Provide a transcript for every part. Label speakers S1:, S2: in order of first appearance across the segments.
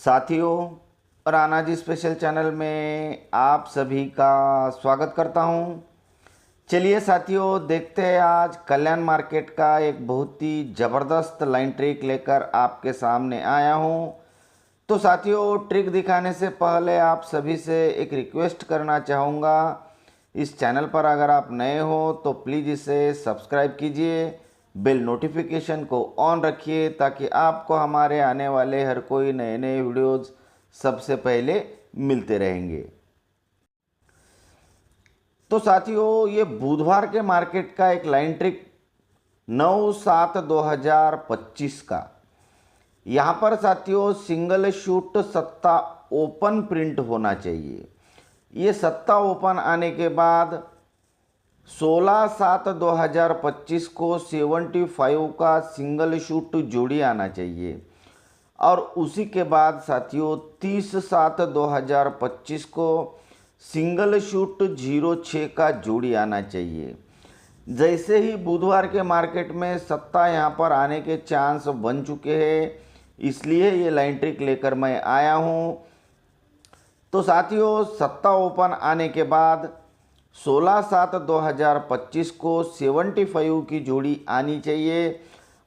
S1: साथियों, Rana ji special channel में आप सभी का स्वागत करता हूं। चलिए साथियों, देखते हैं आज कल्याण मार्केट का एक बहुत ही ज़बरदस्त लाइन ट्रिक लेकर आपके सामने आया हूं। तो साथियों, ट्रिक दिखाने से पहले आप सभी से एक रिक्वेस्ट करना चाहूँगा। इस चैनल पर अगर आप नए हो तो प्लीज़ इसे सब्सक्राइब कीजिए, बेल नोटिफिकेशन को ऑन रखिए ताकि आपको हमारे आने वाले हर कोई नए नए वीडियोज़ सबसे पहले मिलते रहेंगे। तो साथियों, ये बुधवार के मार्केट का एक लाइन ट्रिक 9/7/2025 का। यहाँ पर साथियों सिंगल शूट सत्ता ओपन प्रिंट होना चाहिए। ये सत्ता ओपन आने के बाद 16/7/2025 को 75 का सिंगल शूट जोड़ी आना चाहिए और उसी के बाद साथियों 30/7/2025 को सिंगल शूट 06 का जोड़ी आना चाहिए। जैसे ही बुधवार के मार्केट में सत्ता यहाँ पर आने के चांस बन चुके हैं, इसलिए ये लाइन ट्रिक लेकर मैं आया हूँ। तो साथियों, सत्ता ओपन आने के बाद 16/7/2025 को 75 की जोड़ी आनी चाहिए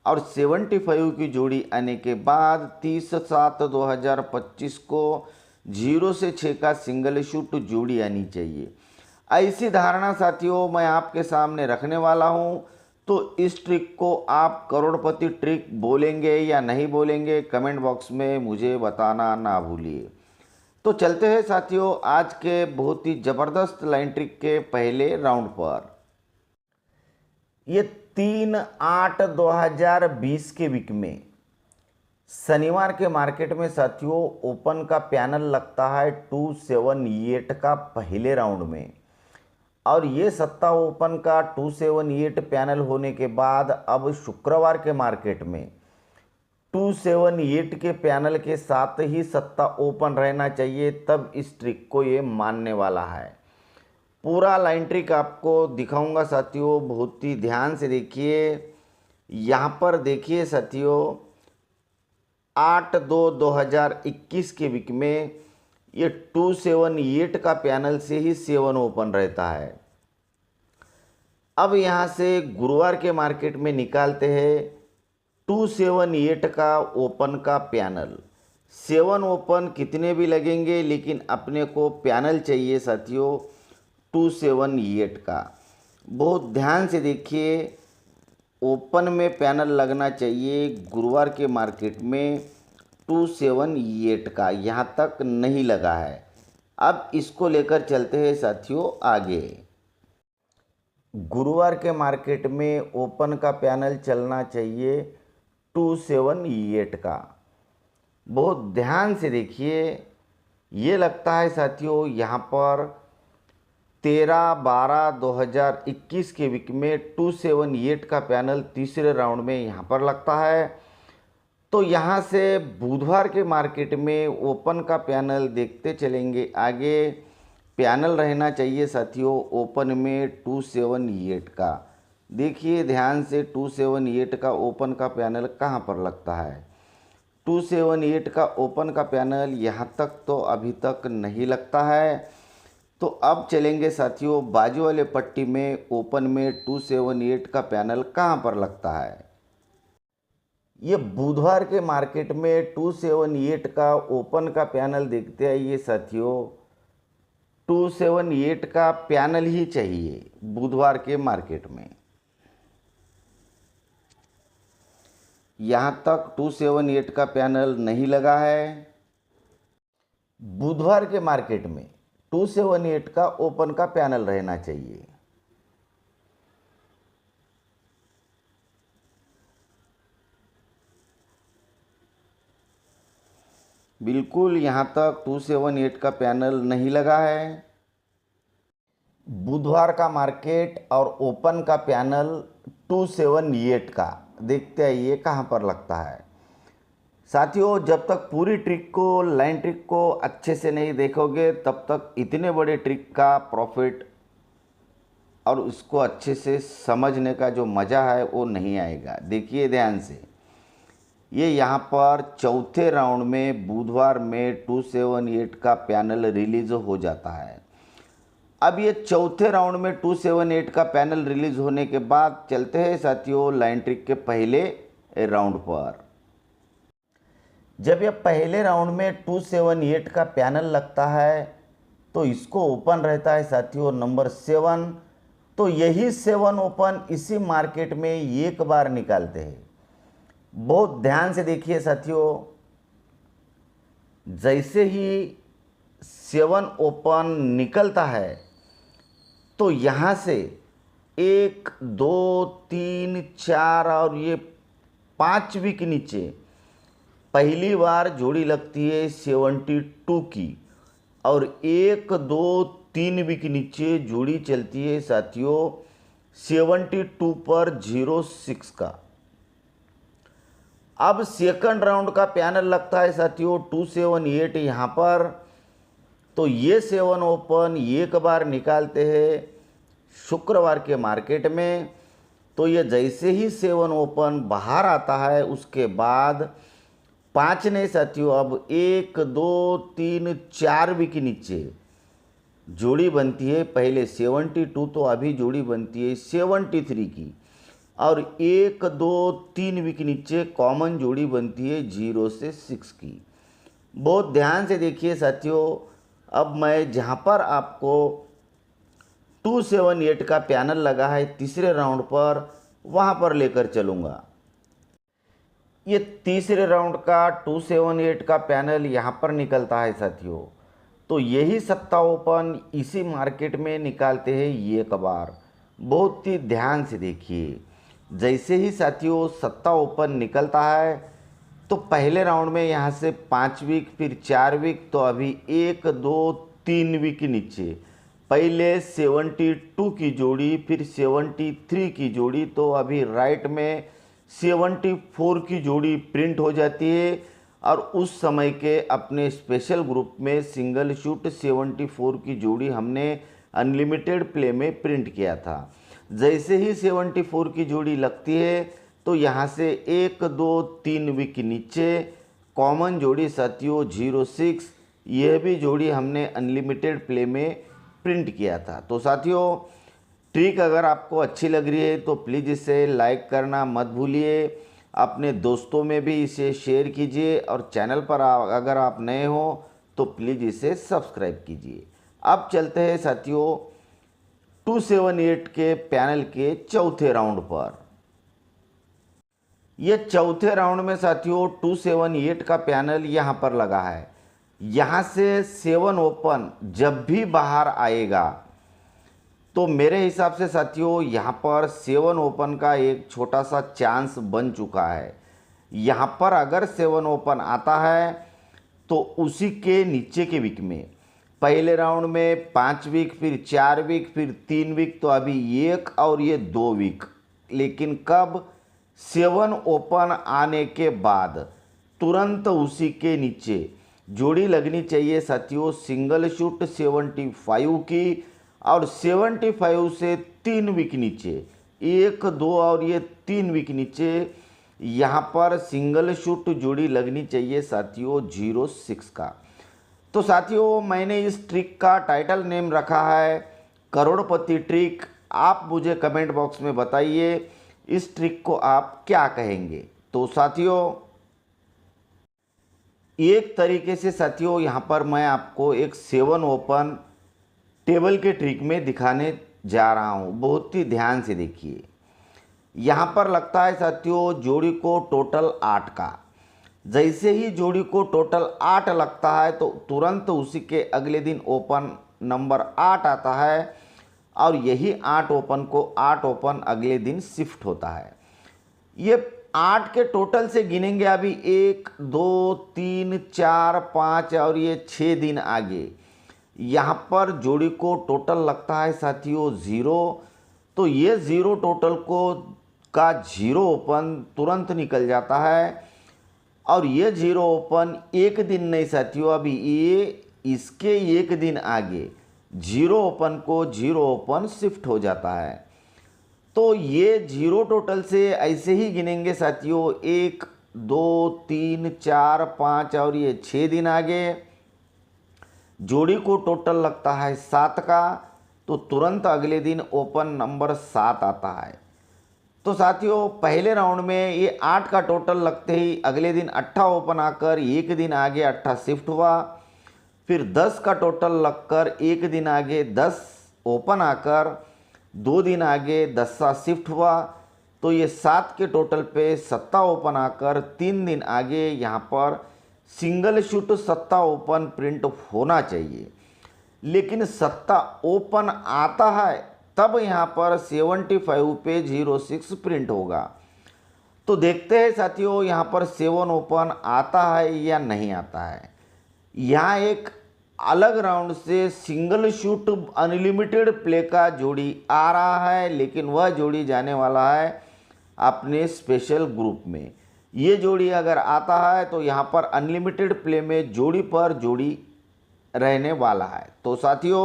S1: और 75 की जोड़ी आने के बाद 30/7/2025 को 0 से 6 का सिंगल शूट जोड़ी आनी चाहिए। ऐसी धारणा साथियों मैं आपके सामने रखने वाला हूं। तो इस ट्रिक को आप करोड़पति ट्रिक बोलेंगे या नहीं बोलेंगे, कमेंट बॉक्स में मुझे बताना ना भूलिए। तो चलते हैं साथियों आज के बहुत ही ज़बरदस्त लाइन ट्रिक के पहले राउंड पर। ये 3/8/2020 के वीक में शनिवार के मार्केट में साथियों ओपन का पैनल लगता है 278 का पहले राउंड में, और ये सत्ता ओपन का 278 पैनल होने के बाद अब शुक्रवार के मार्केट में 278 के पैनल के साथ ही सत्ता ओपन रहना चाहिए, तब इस ट्रिक को ये मानने वाला है। पूरा लाइन ट्रिक आपको दिखाऊंगा साथियों, बहुत ही ध्यान से देखिए। यहाँ पर देखिए साथियों 8/2/2021 के वीक में ये 278 का पैनल से ही 7 ओपन रहता है। अब यहाँ से गुरुवार के मार्केट में निकालते हैं 278 का ओपन का पैनल। 7 ओपन कितने भी लगेंगे लेकिन अपने को पैनल चाहिए साथियों 278 का। बहुत ध्यान से देखिए, ओपन में पैनल लगना चाहिए गुरुवार के मार्केट में 278 का, यहाँ तक नहीं लगा है। अब इसको लेकर चलते हैं साथियों आगे। गुरुवार के मार्केट में ओपन का पैनल चलना चाहिए 278 का। बहुत ध्यान से देखिए, ये लगता है साथियों यहाँ पर 13/12/2021 के वीक में 278 का पैनल तीसरे राउंड में यहाँ पर लगता है। तो यहाँ से बुधवार के मार्केट में ओपन का पैनल देखते चलेंगे आगे। पैनल रहना चाहिए साथियों ओपन में 278 का। देखिए ध्यान से 278 का ओपन का पैनल कहाँ पर लगता है। 278 का ओपन का पैनल यहाँ तक तो अभी तक नहीं लगता है। तो अब चलेंगे साथियों बाजू वाले पट्टी में ओपन में 278 का पैनल कहाँ पर लगता है। ये बुधवार के मार्केट में 278 का ओपन का पैनल देखते आइए साथियों। 278 का पैनल ही चाहिए बुधवार के मार्केट में। यहाँ तक 278 का पैनल नहीं लगा है। बुधवार के मार्केट में 278 का ओपन का पैनल रहना चाहिए। बिल्कुल यहाँ तक 278 का पैनल नहीं लगा है। बुधवार का मार्केट और ओपन का पैनल 278 का देखते आइए कहाँ पर लगता है। साथियों जब तक पूरी ट्रिक को लाइन ट्रिक को अच्छे से नहीं देखोगे तब तक इतने बड़े ट्रिक का प्रॉफिट और उसको अच्छे से समझने का जो मज़ा है वो नहीं आएगा। देखिए ध्यान से, ये यहाँ पर चौथे राउंड में बुधवार में 278 का पैनल रिलीज हो जाता है। अब ये चौथे राउंड में 278 का पैनल रिलीज होने के बाद चलते हैं साथियों लाइन ट्रिक के पहले राउंड पर। जब ये पहले राउंड में 278 का पैनल लगता है तो इसको ओपन रहता है साथियों नंबर 7। तो यही 7 ओपन इसी मार्केट में एक बार निकालते हैं। बहुत ध्यान से देखिए साथियों, जैसे ही 7 ओपन निकलता है तो यहाँ से 1 2 3 4 और ये 5 वीक नीचे पहली बार जोड़ी लगती है 72 की और 1 2 3 वीक नीचे जोड़ी चलती है साथियों 72 पर 06 का। अब सेकंड राउंड का पैनल लगता है साथियों 278 यहाँ पर। तो ये 7 ओपन एक बार निकालते हैं शुक्रवार के मार्केट में। तो ये जैसे ही 7 ओपन बाहर आता है उसके बाद 5 ने साथियों अब 1 2 3 4 वीक नीचे जोड़ी बनती है पहले 72 तो अभी जोड़ी बनती है 73 की और 1 2 3 वीक नीचे कॉमन जोड़ी बनती है 0 से 6 की। बहुत ध्यान से देखिए साथियों, अब मैं जहाँ पर आपको 278 का पैनल लगा है तीसरे राउंड पर वहाँ पर लेकर चलूँगा। ये तीसरे राउंड का 278 का पैनल यहाँ पर निकलता है साथियों। तो यही 7 ओपन इसी मार्केट में निकालते हैं एक बार। बहुत ही ध्यान से देखिए, जैसे ही साथियों 7 ओपन निकलता है तो पहले राउंड में यहाँ से 5 वीक फिर 4 वीक तो अभी 1 2 3 वीक नीचे पहले 72 की जोड़ी फिर 73 की जोड़ी तो अभी राइट में 74 की जोड़ी प्रिंट हो जाती है। और उस समय के अपने स्पेशल ग्रुप में सिंगल शूट 74 की जोड़ी हमने अनलिमिटेड प्ले में प्रिंट किया था। जैसे ही 74 की जोड़ी लगती है तो यहाँ से 1 2 3 वीक नीचे कॉमन जोड़ी साथियों 06, यह भी जोड़ी हमने अनलिमिटेड प्ले में प्रिंट किया था। तो साथियों ट्रिक अगर आपको अच्छी लग रही है तो प्लीज़ इसे लाइक करना मत भूलिए, अपने दोस्तों में भी इसे शेयर कीजिए और चैनल पर अगर आप नए हो तो प्लीज़ इसे सब्सक्राइब कीजिए। अब चलते हैं साथियों 278 के पैनल के चौथे राउंड पर। यह चौथे राउंड में साथियों 278 का पैनल यहाँ पर लगा है। यहाँ से 7 ओपन जब भी बाहर आएगा तो मेरे हिसाब से साथियों यहाँ पर 7 ओपन का एक छोटा सा चांस बन चुका है। यहाँ पर अगर 7 ओपन आता है तो उसी के नीचे के वीक में पहले राउंड में 5 वीक फिर 4 वीक फिर 3 वीक तो अभी 1 और ये 2 वीक, लेकिन कब 7 ओपन आने के बाद तुरंत उसी के नीचे जोड़ी लगनी चाहिए साथियों सिंगल शूट 75 की और 75 से 3 वीक नीचे 1 2 और ये 3 वीक नीचे यहाँ पर सिंगल शूट जोड़ी लगनी चाहिए साथियों 06 का। तो साथियों मैंने इस ट्रिक का टाइटल नेम रखा है करोड़पति ट्रिक। आप मुझे कमेंट बॉक्स में बताइए इस ट्रिक को आप क्या कहेंगे। तो साथियों एक तरीके से साथियों यहाँ पर मैं आपको एक 7 ओपन टेबल के ट्रिक में दिखाने जा रहा हूँ। बहुत ही ध्यान से देखिए, यहाँ पर लगता है साथियों जोड़ी को टोटल 8 का। जैसे ही जोड़ी को टोटल 8 लगता है तो तुरंत उसी के अगले दिन ओपन नंबर 8 आता है और यही 8 ओपन को 8 ओपन अगले दिन शिफ्ट होता है। ये 8 के टोटल से गिनेंगे अभी 1 2 3 4 5 और ये 6 दिन आगे यहाँ पर जोड़ी को टोटल लगता है साथियों 0। तो ये 0 टोटल को का 0 ओपन तुरंत निकल जाता है और ये 0 ओपन एक दिन नहीं साथियों, अभी ये इसके एक दिन आगे 0 ओपन को 0 ओपन शिफ्ट हो जाता है। तो ये 0 टोटल से ऐसे ही गिनेंगे साथियों 1 2, 3, 4, 5 और ये 6 दिन आगे जोड़ी को टोटल लगता है 7 का, तो तुरंत अगले दिन ओपन नंबर 7 आता है। तो साथियों पहले राउंड में ये 8 का टोटल लगते ही अगले दिन 8 ओपन आकर एक दिन आगे 8 शिफ्ट हुआ। फिर 10 का टोटल लगकर एक दिन आगे 10 ओपन आकर 2 दिन आगे 10 शिफ्ट हुआ। तो ये 7 के टोटल पे 7 ओपन आकर 3 दिन आगे यहाँ पर सिंगल शूट 7 ओपन प्रिंट होना चाहिए। लेकिन 7 ओपन आता है तब यहाँ पर 75 पे 06 प्रिंट होगा। तो देखते हैं साथियों यहाँ पर 7 ओपन आता है या नहीं आता है। यहाँ एक अलग राउंड से सिंगल शूट अनलिमिटेड प्ले का जोड़ी आ रहा है, लेकिन वह जोड़ी जाने वाला है अपने स्पेशल ग्रुप में। ये जोड़ी अगर आता है तो यहाँ पर अनलिमिटेड प्ले में जोड़ी पर जोड़ी रहने वाला है। तो साथियों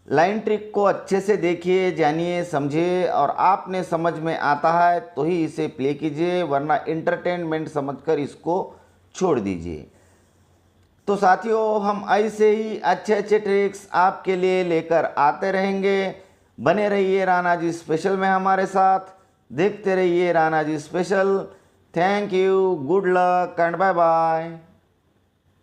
S1: लाइन ट्रिक को अच्छे से देखिए, जानिए, समझिए और आपने समझ में आता है तो ही इसे प्ले कीजिए, वरना एंटरटेनमेंट समझकर इसको छोड़ दीजिए। तो साथियों हम ऐसे ही अच्छे अच्छे ट्रिक्स आपके लिए लेकर आते रहेंगे। बने रहिए राणा जी स्पेशल में हमारे साथ, देखते रहिए Rana ji special. Thank you, good luck and bye bye.